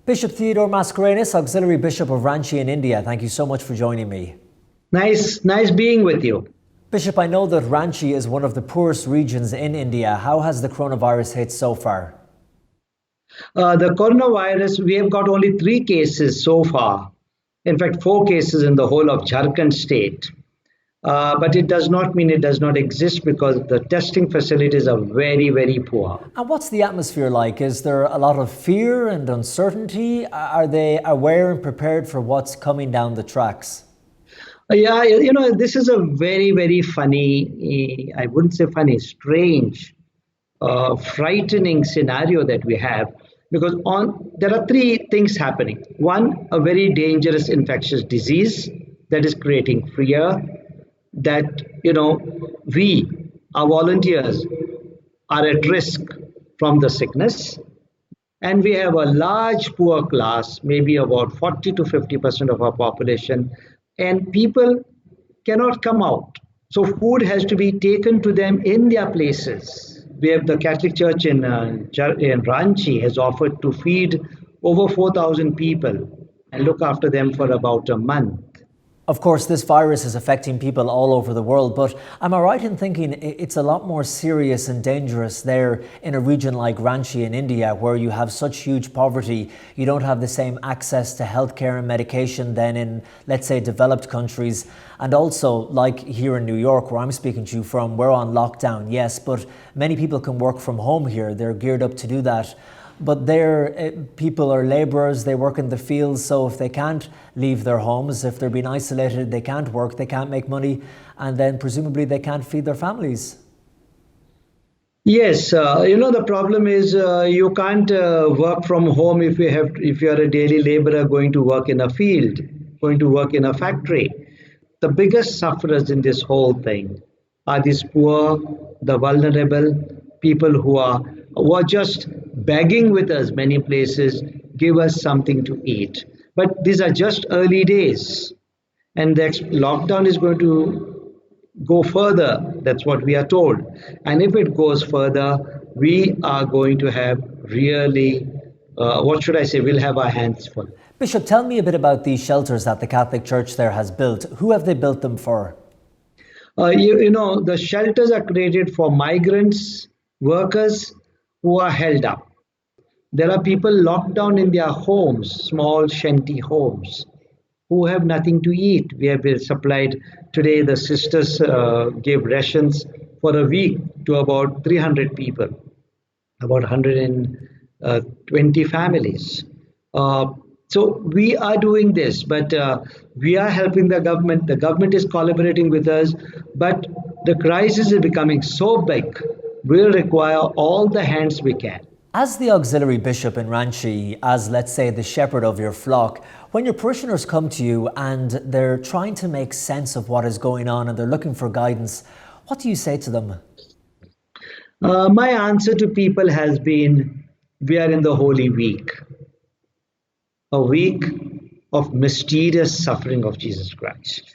Bishop Theodore Mascarenhas, Auxiliary Bishop of Ranchi in India, thank you so much for joining me. Nice being with you. Bishop, I know that Ranchi is one of the poorest regions in India. How has the coronavirus hit so far? The coronavirus, we have got only 3 cases so far. In fact, 4 cases in the whole of Jharkhand state. But it does not mean it does not exist because the testing facilities are very, very poor. And what's the atmosphere like? Is there a lot of fear and uncertainty? Are they aware and prepared for what's coming down the tracks? Yeah, this is a very, very funny, I wouldn't say funny, strange, frightening scenario that we have because there are 3 things happening. One, a very dangerous infectious disease that is creating fear that, we, our volunteers, are at risk from the sickness. And we have a large poor class, maybe about 40 to 50% of our population, and people cannot come out. So food has to be taken to them in their places. We have the Catholic Church in Ranchi has offered to feed over 4,000 people and look after them for about a month. Of course, this virus is affecting people all over the world, but am I right in thinking it's a lot more serious and dangerous there in a region like Ranchi in India, where you have such huge poverty, you don't have the same access to healthcare and medication than in, let's say, developed countries, and also like here in New York, where I'm speaking to you from, we're on lockdown, yes, but many people can work from home here. They're geared up to do that. But there, people are labourers, they work in the fields, so if they can't leave their homes, if they're being isolated, they can't work, they can't make money, and then presumably they can't feed their families. Yes, the problem is you can't work from home if you are a daily laborer going to work in a field, going to work in a factory. The biggest sufferers in this whole thing are these poor, the vulnerable, people who are just begging with us many places, give us something to eat. But these are just early days. And the lockdown is going to go further. That's what we are told. And if it goes further, we are going to have really, we'll have our hands full. Bishop, tell me a bit about these shelters that the Catholic Church there has built. Who have they built them for? The shelters are created for migrants, workers who are held up. There are people locked down in their homes, small shanty homes, who have nothing to eat. We have been supplied today, the sisters gave rations for a week to about 300 people, about 120 families. So we are doing this, but we are helping the government. The government is collaborating with us, but the crisis is becoming so big, we'll require all the hands we can. As the auxiliary bishop in Ranchi, as let's say the shepherd of your flock, when your parishioners come to you and they're trying to make sense of what is going on and they're looking for guidance, what do you say to them? My answer to people has been, we are in the Holy Week, a week of mysterious suffering of Jesus Christ.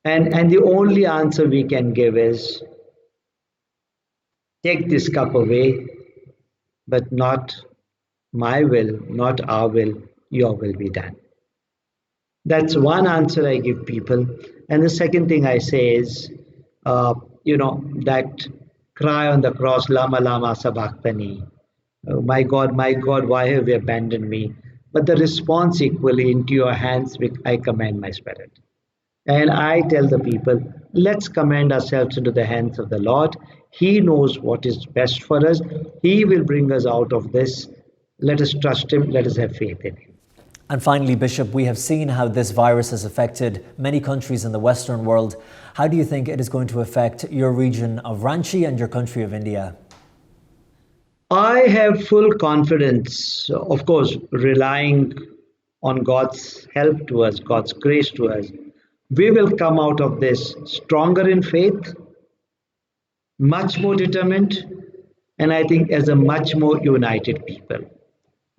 And the only answer we can give is, take this cup away, but not my will, not our will, your will be done. That's one answer I give people. And the second thing I say is, that cry on the cross, Lama Lama Sabachthani. My God, why have you abandoned me? But the response equally, into your hands I commend my spirit. And I tell the people, let's commend ourselves into the hands of the Lord. He knows what is best for us. He will bring us out of this. Let us trust Him. Let us have faith in Him. And finally, Bishop, we have seen how this virus has affected many countries in the Western world. How do you think it is going to affect your region of Ranchi and your country of India? I have full confidence, of course, relying on God's help to us, God's grace to us. We will come out of this stronger in faith, much more determined, and I think as a much more united people.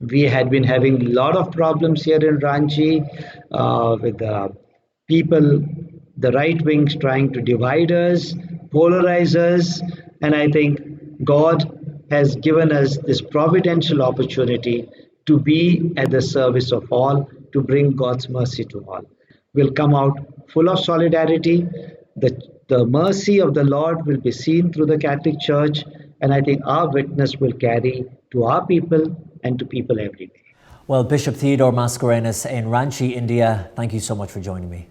We had been having a lot of problems here in Ranchi with the people, the right wings trying to divide us, polarize us, and I think God has given us this providential opportunity to be at the service of all, to bring God's mercy to all. We'll come out full of solidarity. The mercy of the Lord will be seen through the Catholic Church, and I think our witness will carry to our people and to people every day. Well, Bishop Theodore Mascarenhas in Ranchi, India, thank you so much for joining me.